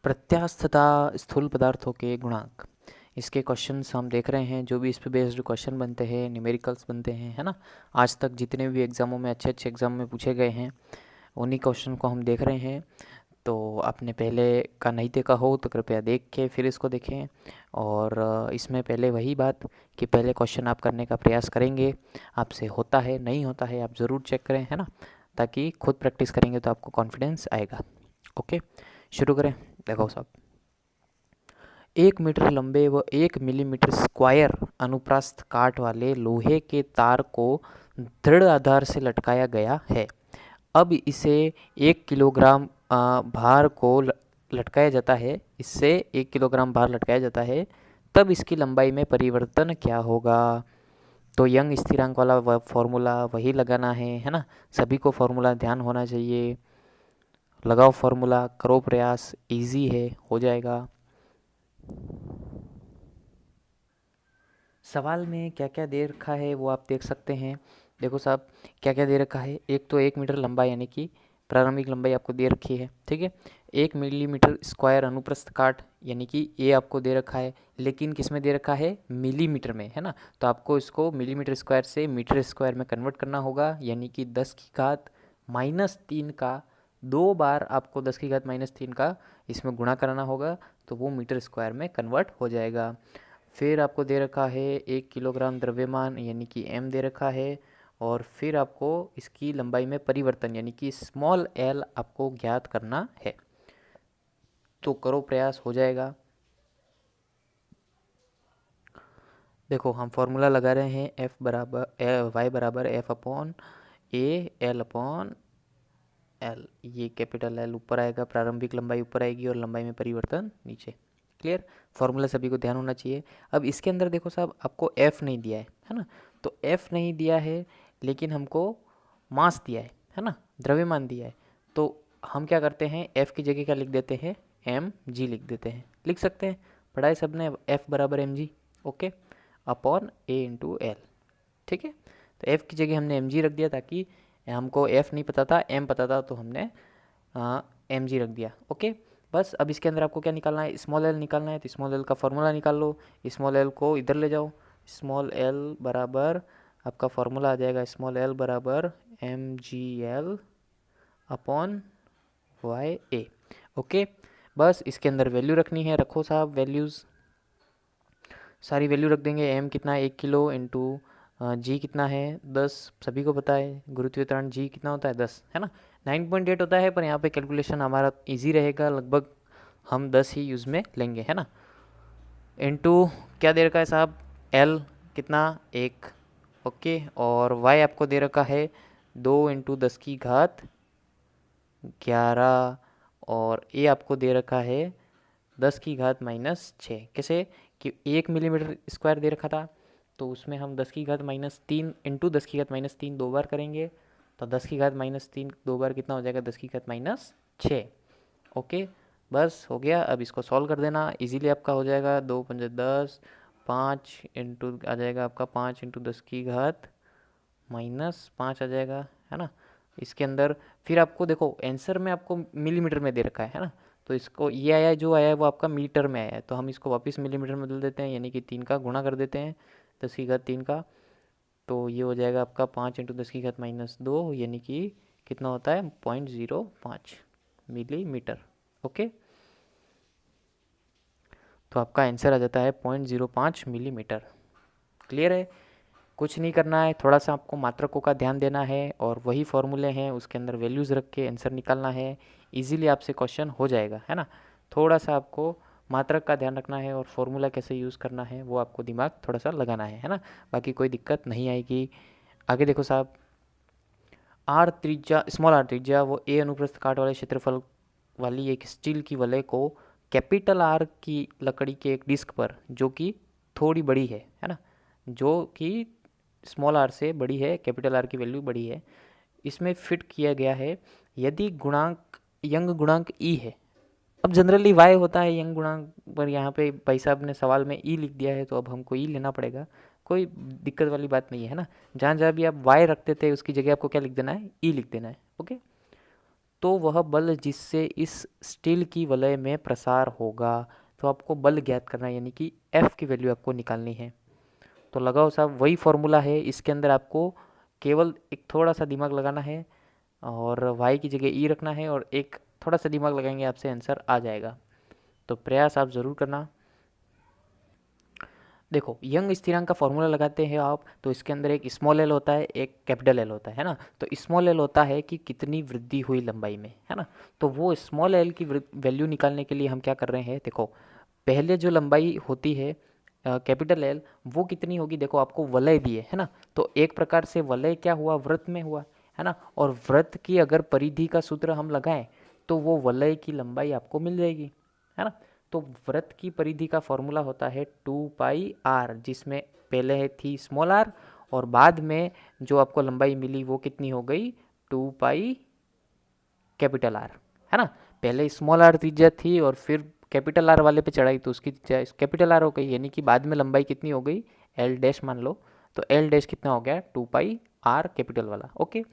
प्रत्यास्थता स्थूल पदार्थों के गुणांक, इसके क्वेश्चंस हम देख रहे हैं। जो भी इस पे बेस्ड क्वेश्चन बनते हैं, न्यूमेरिकल्स बनते हैं, है ना। आज तक जितने भी एग्ज़ामों में अच्छे अच्छे एग्ज़ाम में पूछे गए हैं, उन्हीं क्वेश्चन को हम देख रहे हैं। तो आपने पहले का नहीं देखा हो तो कृपया देख के फिर इसको देखें। और इसमें पहले वही बात कि पहले क्वेश्चन आप करने का प्रयास करेंगे, आपसे होता है नहीं होता है आप ज़रूर चेक करें, है ना, ताकि खुद प्रैक्टिस करेंगे तो आपको कॉन्फिडेंस आएगा। ओके, शुरू करें। देखो साहब, 1 मीटर लंबे व 1 मिलीमीटर स्क्वायर अनुप्रस्थ काट वाले लोहे के तार को दृढ़ आधार से लटकाया गया है। अब इसे 1 किलोग्राम भार को लटकाया जाता है। इससे 1 किलोग्राम भार लटकाया जाता है, तब इसकी लंबाई में परिवर्तन क्या होगा। तो यंग स्थिरांक वाला फॉर्मूला वही लगाना है ना। सभी को फॉर्मूला ध्यान होना चाहिए। लगाओ फॉर्मूला, करो प्रयास, इजी है, हो जाएगा। सवाल में क्या क्या दे रखा है वो आप देख सकते हैं। देखो साहब, क्या क्या दे रखा है। एक तो 1 मीटर लंबा यानी कि प्रारंभिक लंबाई आपको दे रखी है, ठीक है। 1 मिलीमीटर स्क्वायर अनुप्रस्थ काट यानी कि ये आपको दे रखा है, लेकिन किस में दे रखा है, मिलीमीटर में, है ना। तो आपको इसको मिलीमीटर स्क्वायर से मीटर स्क्वायर में कन्वर्ट करना होगा, यानी कि 10⁻³ का 2 बार आपको 10⁻³ का इसमें गुणा कराना होगा, तो वो मीटर स्क्वायर में कन्वर्ट हो जाएगा। फिर आपको दे रखा है 1 किलोग्राम द्रव्यमान यानी कि m दे रखा है। और फिर आपको इसकी लंबाई में परिवर्तन यानी कि स्मॉल l आपको ज्ञात करना है। तो करो प्रयास, हो जाएगा। देखो हम फॉर्मूला लगा रहे हैं, y बराबर F upon A L upon L. ये कैपिटल एल ऊपर आएगा, प्रारंभिक लंबाई ऊपर आएगी और लंबाई में परिवर्तन नीचे। क्लियर, फॉर्मूला सभी को ध्यान होना चाहिए। अब इसके अंदर देखो साहब, आपको एफ नहीं दिया है ना। तो एफ नहीं दिया है, लेकिन हमको मास दिया है ना, द्रव्यमान दिया है। तो हम क्या करते हैं, एफ की जगह क्या लिख देते हैं, एम जी लिख देते हैं। लिख सकते हैं, पढ़ाए सबने, एफ बराबर एम जी, ओके, अपॉन ए इंटू एल, ठीक है। तो एफ की जगह हमने एम जी रख दिया, ताकि हमको एफ नहीं पता था, एम पता था, तो हमने एम जी रख दिया, ओके। बस अब इसके अंदर आपको क्या निकालना है, स्मॉल एल निकालना है। तो स्मॉल एल का फॉर्मूला निकाल लो। स्मॉल एल को इधर ले जाओ। स्मॉल एल बराबर आपका फॉर्मूला आ जाएगा, स्मॉल एल बराबर M G L upon Y A, okay. बस इसके अंदर वैल्यू रखनी है, रखो साहब वैल्यूज़, सारी वैल्यू रख देंगे। एम कितना है, 1 किलो इंटू जी कितना है 10, सभी को पता है। गुरुत्वीय त्वरण जी कितना होता है, 10, है ना। 9.8 होता है, पर यहाँ पे कैलकुलेशन हमारा इजी रहेगा, लगभग हम 10 ही यूज़ में लेंगे, है ना। इंटू क्या दे रखा है साहब, एल कितना, 1, ओके। और वाई आपको दे रखा है 2 इंटू 10⁻11। और ए आपको दे रखा है 10⁻⁻6। कैसे कि 1 मिलीमीटर स्क्वायर दे रखा था, तो उसमें हम 10⁻³ इंटू 10⁻³ 2 बार करेंगे। तो 10⁻³ 2 बार कितना हो जाएगा, 10⁻6, ओके। बस हो गया। अब इसको सॉल्व कर देना, इजीली आपका हो जाएगा। 2×5 = 10, 5 इंटू आ जाएगा आपका 5 इंटू 10⁻⁻5 आ जाएगा, है ना। इसके अंदर फिर आपको देखो, आंसर में आपको मिलीमीटर में दे रखा है ना। तो इसको ये आया, जो आया है वो आपका मीटर में आया है, तो हम इसको वापस मिलीमीटर में बदल देते हैं, यानी कि 3 का गुणा कर देते हैं 10⁻³ का। तो ये हो जाएगा आपका 5 इंटू 10⁻², यानी कि कितना होता है, 0.05 मिलीमीटर, ओके। तो आपका आंसर आ जाता है 0.05 मिलीमीटर। क्लियर है, कुछ नहीं करना है, थोड़ा सा आपको मात्रकों का ध्यान देना है, और वही फॉर्मूले हैं उसके अंदर वैल्यूज़ रख के आंसर निकालना है। इजीली आपसे क्वेश्चन हो जाएगा, है ना। थोड़ा सा आपको मात्रक का ध्यान रखना है, और फॉर्मूला कैसे यूज़ करना है वो आपको दिमाग थोड़ा सा लगाना है ना। बाकी कोई दिक्कत नहीं आएगी। आगे देखो साहब, आर त्रिज्या, स्मॉल आर त्रिज्या वो ए अनुप्रस्थ काट वाले क्षेत्रफल वाली एक स्टील की वलय को कैपिटल आर की लकड़ी के एक डिस्क पर, जो कि थोड़ी बड़ी है ना, जो कि स्मॉल आर से बड़ी है, कैपिटल आर की वैल्यू बड़ी है, इसमें फिट किया गया है। यदि गुणांक, यंग गुणांक ई है। अब जनरली वाई होता है यंग गुणांक, पर यहाँ पे भाई साहब ने सवाल में ई लिख दिया है, तो अब हमको ई लेना पड़ेगा। कोई दिक्कत वाली बात नहीं है ना। जहाँ जहाँ भी आप वाई रखते थे उसकी जगह आपको क्या लिख देना है, ई लिख देना है, ओके। तो वह बल जिससे इस स्टील की वलय में प्रसार होगा। तो आपको बल ज्ञात करना है, यानी कि F की वैल्यू आपको निकालनी है। तो लगाओ साहब, वही फॉर्मूला है, इसके अंदर आपको केवल एक थोड़ा सा दिमाग लगाना है और y की जगह e रखना है, और एक थोड़ा सा दिमाग लगाएंगे आपसे आंसर आ जाएगा। तो प्रयास आप ज़रूर करना। देखो, यंग स्थिरांक का फॉर्मूला लगाते हैं आप, तो इसके अंदर एक स्मॉल एल होता है, एक कैपिटल एल होता है ना। तो स्मॉल एल होता है कि कितनी वृद्धि हुई लंबाई में, है ना। तो वो स्मॉल एल की वैल्यू निकालने के लिए हम क्या कर रहे हैं, देखो पहले जो लंबाई होती है कैपिटल एल, वो कितनी होगी, देखो आपको वलय दिए है ना। तो एक प्रकार से वलय क्या हुआ, वृत्त में हुआ, है ना। और वृत्त की अगर परिधि का सूत्र हम लगाएं तो वो वलय की लंबाई आपको मिल जाएगी, है ना। तो वृत्त की परिधि का फॉर्मूला होता है 2πr, जिसमें पहले है थी स्मॉल आर, और बाद में जो आपको लंबाई मिली वो कितनी हो गई, 2π कैपिटल आर, है ना। पहले स्मॉल आर त्रिज्या थी और फिर कैपिटल आर वाले पे चढ़ाई तो उसकी त्रिज्या कैपिटल आर हो गई, यानी कि बाद में लंबाई कितनी हो गई, एल डैश मान लो। तो एल डैश कितना हो गया, 2πr कैपिटल वाला, ओके।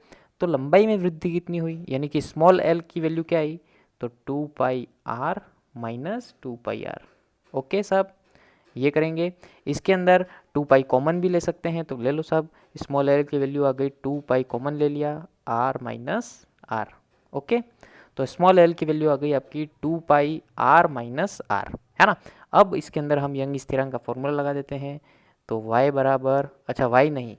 तो लंबाई में वृद्धि कितनी हुई, यानी कि स्मॉल एल की वैल्यू क्या आई, तो 2πr माइनस 2πr, ओके साहब। ये करेंगे, इसके अंदर 2π कॉमन भी ले सकते हैं, तो ले लो साहब, स्मॉल एल की वैल्यू आ गई 2π कॉमन ले लिया, r माइनस आर, ओके। तो स्मॉल एल की वैल्यू आ गई आपकी 2πr माइनस आर, है ना। अब इसके अंदर हम यंग स्थिरांक का फॉर्मूला लगा देते हैं। तो y बराबर, अच्छा y नहीं,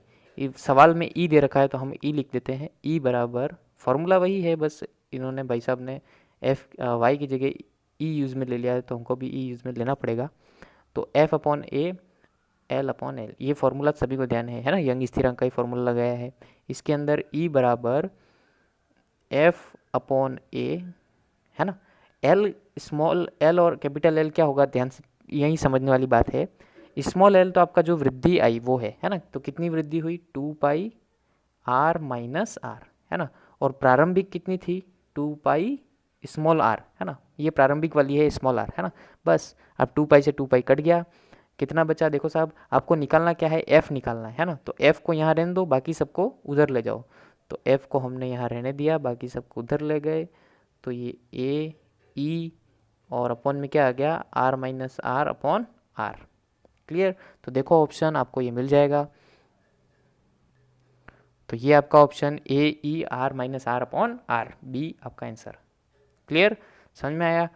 सवाल में e दे रखा है तो हम e लिख देते हैं। e बराबर, फॉर्मूला वही है, बस इन्होंने भाई साहब ने y की जगह e यूज़ में ले लिया है, तो हमको भी e यूज़ में लेना पड़ेगा। तो f upon A L upon L, ये फॉर्मूला सभी को ध्यान है ना, यंग स्थिरांक का ही फॉर्मूला लगाया है। इसके अंदर e बराबर f अपॉन ए, है ना। एल, स्मॉल एल और कैपिटल एल क्या होगा, ध्यान से यही समझने वाली बात है। स्मॉल एल तो आपका जो वृद्धि आई वो है ना। तो कितनी वृद्धि हुई, 2πr माइनस आर, है ना। और प्रारंभिक कितनी थी, 2π स्मॉल आर, है ना। ये प्रारंभिक वाली है स्मॉल आर, है ना। बस अब 2π से 2π कट गया, कितना बचा, देखो साहब आपको निकालना क्या है, एफ निकालना है ना। तो एफ को यहाँ रहने दो, बाकी सबको उधर ले जाओ। तो एफ को हमने यहाँ रहने दिया, बाकी सबको उधर ले गए। तो ये ए ई और अपॉन में क्या आ गया, r minus r upon r, clear. तो देखो ऑप्शन आपको ये मिल जाएगा। तो ये आपका option A E r minus r upon r, B आपका आंसर, क्लियर, समझ में आया।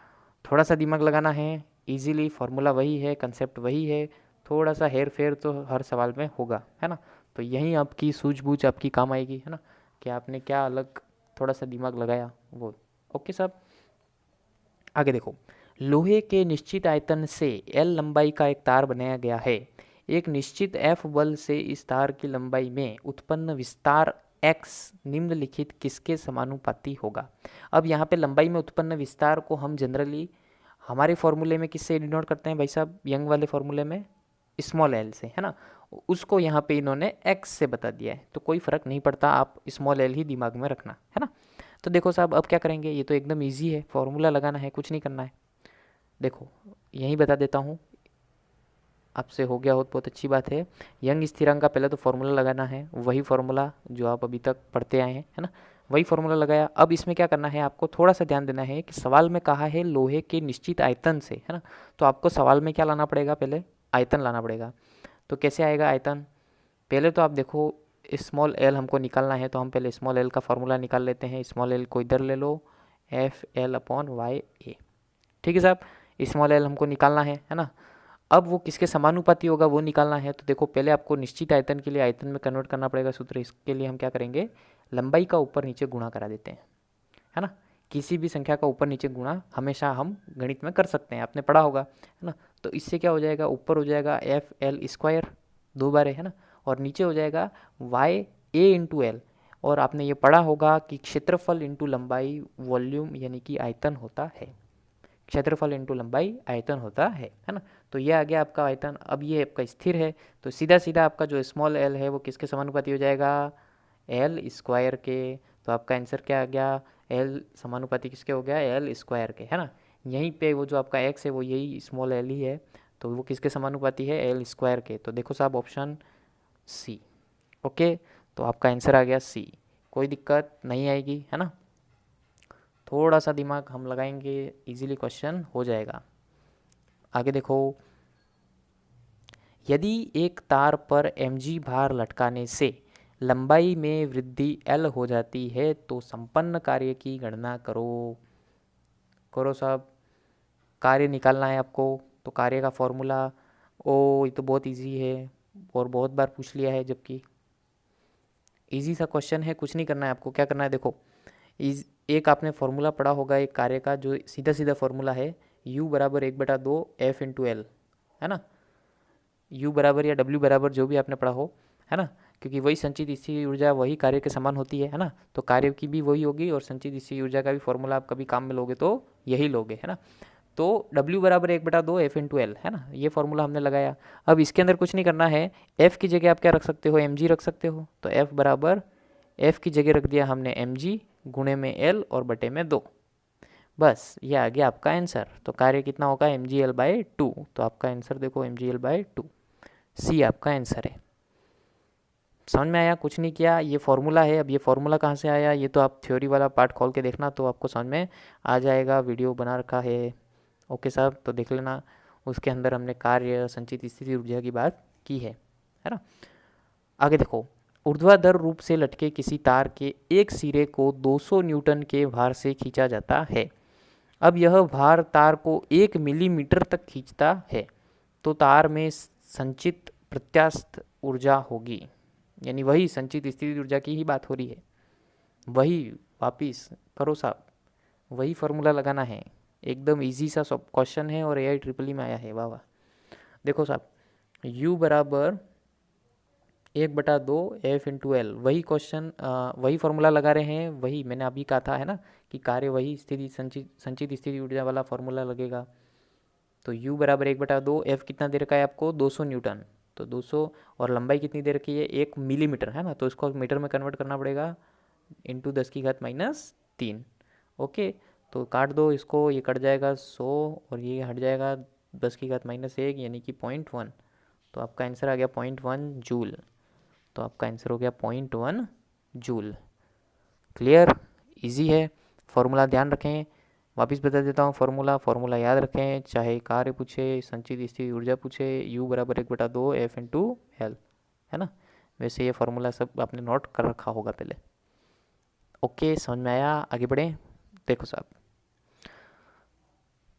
थोड़ा सा दिमाग लगाना है, इजीली फॉर्मूला वही है, कंसेप्ट वही है, थोड़ा सा हेर फेर तो हर सवाल में होगा, है ना। तो यही आपकी सूझबूझ आपकी काम आएगी, है ना, कि आपने क्या अलग थोड़ा सा दिमाग लगाया वो, ओके साहब। आगे देखो, लोहे के निश्चित आयतन से एल लंबाई का एक तार बनाया गया है। एक निश्चित एफ बल से इस तार की लंबाई में उत्पन्न विस्तार x निम्नलिखित किसके समानुपाती होगा। अब यहाँ पे लंबाई में उत्पन्न विस्तार को हम जनरली हमारे फॉर्मूले में किससे डिनोट करते हैं भाई साहब, यंग वाले फॉर्मूले में स्मॉल एल से, है ना। उसको यहाँ पे इन्होंने x से बता दिया है, तो कोई फर्क नहीं पड़ता, आप स्मॉल एल ही दिमाग में रखना, है ना। तो देखो साहब अब क्या करेंगे, ये तो एकदम ईजी है, फॉर्मूला लगाना है, कुछ नहीं करना है। देखो यही बता देता हूँ, आपसे हो गया हो तो बहुत अच्छी बात है। यंग स्थिरांक का पहले तो फॉर्मूला लगाना है, वही फॉर्मूला जो आप अभी तक पढ़ते आए हैं, है ना, वही फॉर्मूला लगाया। अब इसमें क्या करना है, आपको थोड़ा सा ध्यान देना है कि सवाल में कहा है लोहे के निश्चित आयतन से, है ना। तो आपको सवाल में क्या लाना पड़ेगा, पहले आयतन लाना पड़ेगा। तो कैसे आएगा आयतन, पहले तो आप देखो स्मॉल एल हमको निकालना है, तो हम पहले स्मॉल एल का फॉर्मूला निकाल लेते हैं। स्मॉल एल को इधर ले लो, एफ एल अपॉन वाई ए, ठीक है साहब। स्मॉल एल हमको निकालना है ना। अब वो किसके समानुपाती होगा वो निकालना है। तो देखो पहले आपको निश्चित आयतन के लिए आयतन में कन्वर्ट करना पड़ेगा सूत्र। इसके लिए हम क्या करेंगे, लंबाई का ऊपर नीचे गुणा करा देते हैं, है ना। किसी भी संख्या का ऊपर नीचे गुणा हमेशा हम गणित में कर सकते हैं, आपने पढ़ा होगा, है ना। तो इससे क्या हो जाएगा, ऊपर हो जाएगा एफ एल स्क्वायर, दो बार है ना, और नीचे हो जाएगा वाई ए इंटू एल। और आपने ये पढ़ा होगा कि क्षेत्रफल इंटू लंबाई वॉल्यूम यानी कि आयतन होता है, क्षेत्रफल इंटू लंबाई आयतन होता है ना। तो ये आ गया आपका आयतन। अब ये आपका स्थिर है, तो सीधा सीधा आपका जो स्मॉल एल है वो किसके समानुपाती हो जाएगा, एल स्क्वायर के। तो आपका आंसर क्या आ गया, एल समानुपाती किसके हो गया, एल स्क्वायर के, है ना। यहीं पे वो जो आपका एक्स है वो यही स्मॉल एल ही है, तो वो किसके समानुपाती है, एल स्क्वायर के। तो देखो साहब ऑप्शन सी, ओके। तो आपका आंसर आ गया सी, कोई दिक्कत नहीं आएगी, है ना। थोड़ा सा दिमाग हम लगाएंगे, इजीली क्वेश्चन हो जाएगा। आगे देखो, यदि एक तार पर mg भार लटकाने से लंबाई में वृद्धि L हो जाती है तो संपन्न कार्य की गणना करो। करो साहब, कार्य निकालना है आपको। तो कार्य का फॉर्मूला, ओ ये तो बहुत इजी है और बहुत बार पूछ लिया है, जबकि इजी सा क्वेश्चन है। कुछ नहीं करना है आपको, क्या करना है देखो, एक आपने फॉर्मूला पढ़ा होगा एक कार्य का, जो सीधा सीधा फॉर्मूला है, u बराबर 1/2 F इंटू एल, है ना। u बराबर या w बराबर जो भी आपने पढ़ा हो, है ना, क्योंकि वही संचित स्थिर ऊर्जा वही कार्य के समान होती है ना। तो कार्य की भी वही होगी और संचित स्थिर ऊर्जा का भी फॉर्मूला आप कभी काम में लोगे तो यही लोगे, है ना। तो w बराबर 1/2 F इंटू एल, है ना, ये फॉर्मूला हमने लगाया। अब इसके अंदर कुछ नहीं करना है, f की जगह आप क्या रख सकते हो, mg रख सकते हो। तो f बराबर, f की जगह रख दिया हमने mg गुणे में l और बटे में 2। बस ये आ गया आपका आंसर। तो कार्य कितना होगा, mgl/2। तो आपका आंसर देखो mgl/2, सी आपका आंसर है। समझ में आया, कुछ नहीं किया, ये फॉर्मूला है। अब ये फॉर्मूला कहाँ से आया, ये तो आप थ्योरी वाला पार्ट खोल के देखना तो आपको समझ में आ जाएगा, वीडियो बना रखा है। ओके साहब, तो देख लेना, उसके अंदर हमने कार्य संचित स्थिति ऊर्जा की बात की है ना। आगे देखो, ऊर्ध्वाधर रूप से लटके किसी तार के एक सिरे को 200 न्यूटन के भार से खींचा जाता है। अब यह भार तार को 1 मिलीमीटर तक खींचता है, तो तार में संचित प्रत्यास्थ ऊर्जा होगी। यानी वही संचित स्थिति ऊर्जा की ही बात हो रही है। वही वापिस करो साहब, वही फॉर्मूला लगाना है। एकदम इजी सा क्वेश्चन है और AI में आया है, वाह वाह। देखो साहब, u बराबर 1/2 F इंटू एल, वही क्वेश्चन, वही फॉर्मूला लगा रहे हैं। वही मैंने अभी कहा था, है ना, कि कार्य वही स्थिति संचित स्थिति ऊर्जा वाला फॉर्मूला लगेगा। तो u बराबर 1/2, F कितना दे रखा है आपको, 200 न्यूटन। तो 200 और लंबाई कितनी दे रखी है, 1 मिलीमीटर, है ना। तो इसको मीटर में कन्वर्ट करना पड़ेगा, इंटू 10⁻³ ओके, तो काट दो इसको, ये कट जाएगा 100 और ये हट जाएगा 10⁻1 यानी कि 0.1। तो आपका आंसर आ गया 0.1 जूल। तो आपका आंसर हो गया 0.1 जूल। क्लियर, इजी है। फॉर्मूला ध्यान रखें, वापस बता देता हूँ फॉर्मूला याद रखें, चाहे कार्य पूछे, संचित स्थिति ऊर्जा पूछे, u बराबर 1/2 F इंटू एल, है ना। वैसे ये फॉर्मूला सब आपने नोट कर रखा होगा पहले। ओके, समझ में आया, आगे बढ़ें। देखो साहब,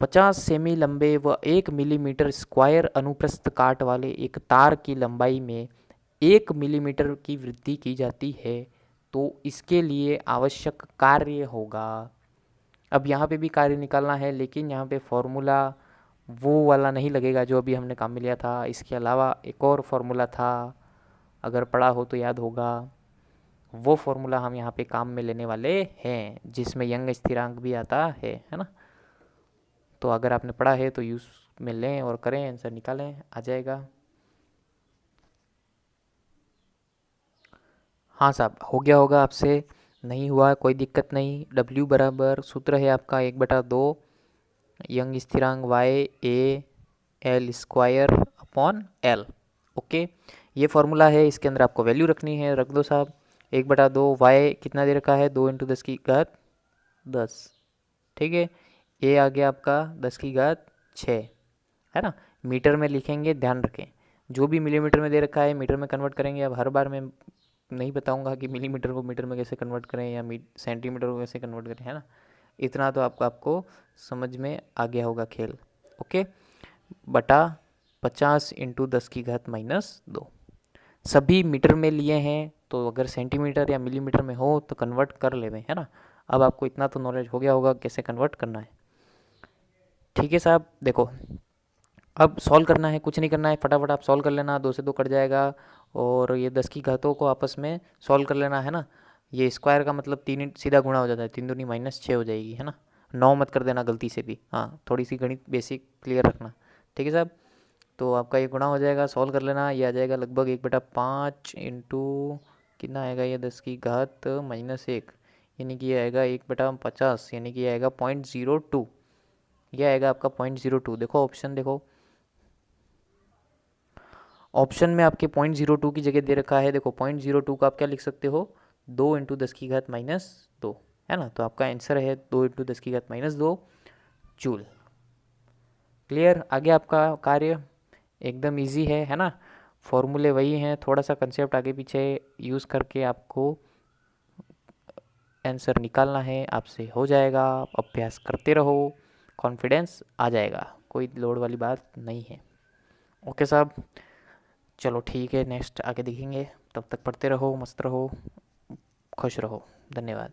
50 सेमी लंबे व 1 मिलीमीटर स्क्वायर अनुप्रस्थ काट वाले एक तार की लंबाई में 1 मिलीमीटर की वृद्धि की जाती है, तो इसके लिए आवश्यक कार्य होगा। अब यहाँ पे भी कार्य निकालना है, लेकिन यहाँ पे फॉर्मूला वो वाला नहीं लगेगा जो अभी हमने काम में लिया था। इसके अलावा एक और फॉर्मूला था, अगर पढ़ा हो तो याद होगा। वो फॉर्मूला हम यहाँ पे काम में लेने वाले हैं, जिसमें यंग स्थिरांक भी आता है ना। तो अगर आपने पढ़ा है तो यूज़ में लें और करें, आंसर निकालें, आ जाएगा। हाँ साहब, हो गया होगा आपसे, नहीं हुआ कोई दिक्कत नहीं। W बराबर सूत्र है आपका 1/2 यंग स्थिरांक YA/L²/L। ओके, ये फॉर्मूला है, इसके अंदर आपको वैल्यू रखनी है, रख दो साहब। 1/2 y कितना दे रखा है, 2 × 10⁻10, ठीक है। ए आ गया आपका 10⁻6, है ना। मीटर में लिखेंगे, ध्यान रखें, जो भी मिलीमीटर में दे रखा है मीटर में कन्वर्ट करेंगे। अब हर बार मैं नहीं बताऊंगा कि मिलीमीटर को मीटर में कैसे कन्वर्ट करें या सेंटीमीटर को कैसे कन्वर्ट करें, है ना। इतना तो आपको समझ में आ गया होगा खेल। ओके, बटा 50 × 10⁻²। सभी मीटर में लिए हैं, तो अगर सेंटीमीटर या मिलीमीटर में हो तो कन्वर्ट कर लेवे, है ना। अब आपको इतना तो नॉलेज हो गया होगा कैसे कन्वर्ट करना है, ठीक है साहब। देखो, अब सॉल्व करना है, कुछ नहीं करना है, फटाफट आप सॉल्व कर लेना, 2 से 2 कट जाएगा और ये 10 की घातों को आपस में सॉल्व कर लेना, है ना। ये स्क्वायर का मतलब 3 सीधा गुणा हो जाता है, 3 दूनी -6 हो जाएगी, है ना। 9 मत कर देना गलती से भी, हाँ, थोड़ी सी गणित बेसिक क्लियर रखना, ठीक है साहब। तो आपका ये गुणा हो जाएगा, सॉल्व कर लेना, ये आ जाएगा लगभग 1/5 इंटू कितना आएगा ये 10⁻1 यानी कि ये आएगा 1/50, यानी कि ये आएगा 0.02, ये आएगा आपका 0.02। देखो ऑप्शन, देखो ऑप्शन में आपके 0.02 की जगह दे रखा है। देखो 0.02 को आप क्या लिख सकते हो, 2 × 10⁻², है ना। तो आपका आंसर है 2 × 10⁻² जूल। क्लियर? आगे आपका कार्य एकदम इजी है ना। फॉर्मूले वही हैं, थोड़ा सा कंसेप्ट आगे पीछे यूज़ करके आपको आंसर निकालना है, आपसे हो जाएगा। आप अभ्यास करते रहो, कॉन्फिडेंस आ जाएगा, कोई लोड वाली बात नहीं है। ओके साहब, चलो ठीक है, नेक्स्ट आगे देखेंगे। तब तक पढ़ते रहो, मस्त रहो, खुश रहो। धन्यवाद।